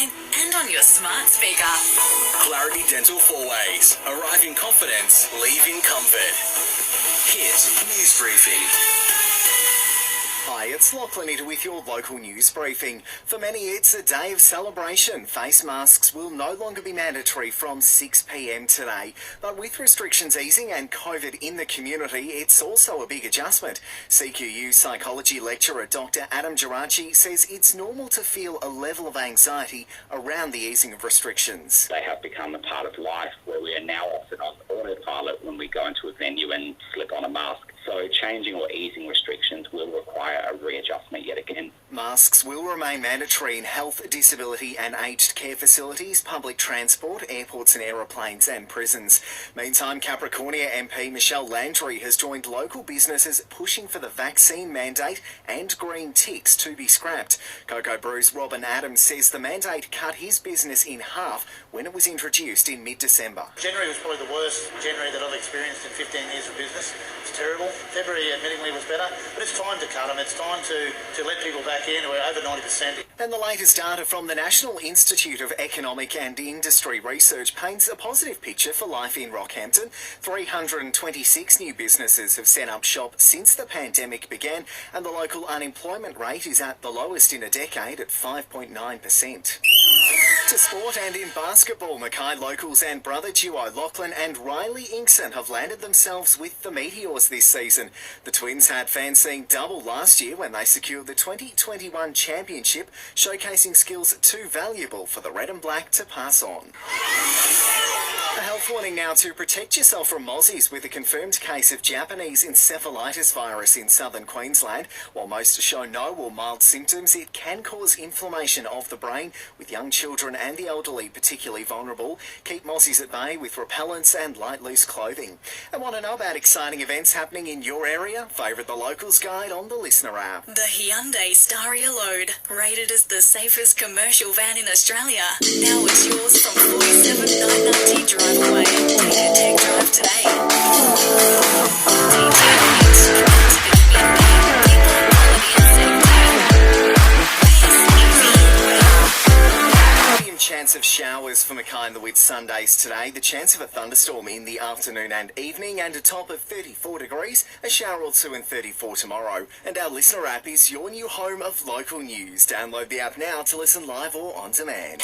online and on your smart speaker. Clarity Dental 4-Ways. Arrive in confidence, leave in comfort. Hit News Briefing. Hi, it's Lachlan Itter with your local news briefing. For many, it's a day of celebration. Face masks will no longer be mandatory from 6 p.m. today. But with restrictions easing and COVID in the community, it's also a big adjustment. CQU psychology lecturer Dr. Adam Geraci says it's normal to feel a level of anxiety around the easing of restrictions. They have become a part of life where we are now often on autopilot when we go into a venue and slip on a mask. So changing or easing restrictions will require a readjustment yet again. Masks will remain mandatory in health, disability and aged care facilities, public transport, airports and aeroplanes and prisons. Meantime, Capricornia MP Michelle Landry has joined local businesses pushing for the vaccine mandate and green ticks to be scrapped. Cocoa Brew's Robin Adams says the mandate cut his business in half when it was introduced in mid-December. January was probably the worst January that I've experienced in 15 years of business. It's terrible. February, admittingly, was better, but it's time to cut them. It's time to let people back in. We're over 90%. And the latest data from the National Institute of Economic and Industry Research paints a positive picture for life in Rockhampton. 326 new businesses have set up shop since the pandemic began, and the local unemployment rate is at the lowest in a decade at 5.9%. To sport, and in basketball, Mackay locals and brother duo Lachlan and Riley Inkson have landed themselves with the Meteors this season. The twins had fans seeing double last year when they secured the 2021 championship, showcasing skills too valuable for the red and black to pass on. A health warning now to protect yourself from mozzies with a confirmed case of Japanese encephalitis virus in southern Queensland. While most show no or mild symptoms, it can cause inflammation of the brain, with young children and the elderly particularly vulnerable. Keep mozzies at bay with repellents and light loose clothing. And want to know about exciting events happening in your area? Favourite the Locals Guide on the Listener app. The Hyundai Staria Load, rated as the safest commercial van in Australia. Now it's yours from 47,990 drive away. Take a tech drive today. Chance of showers for Mackay and the Whitsundays today. The chance of a thunderstorm in the afternoon and evening, and a top of 34 degrees, a shower or two and 34 tomorrow. And our Listener app is your new home of local news. Download the app now to listen live or on demand.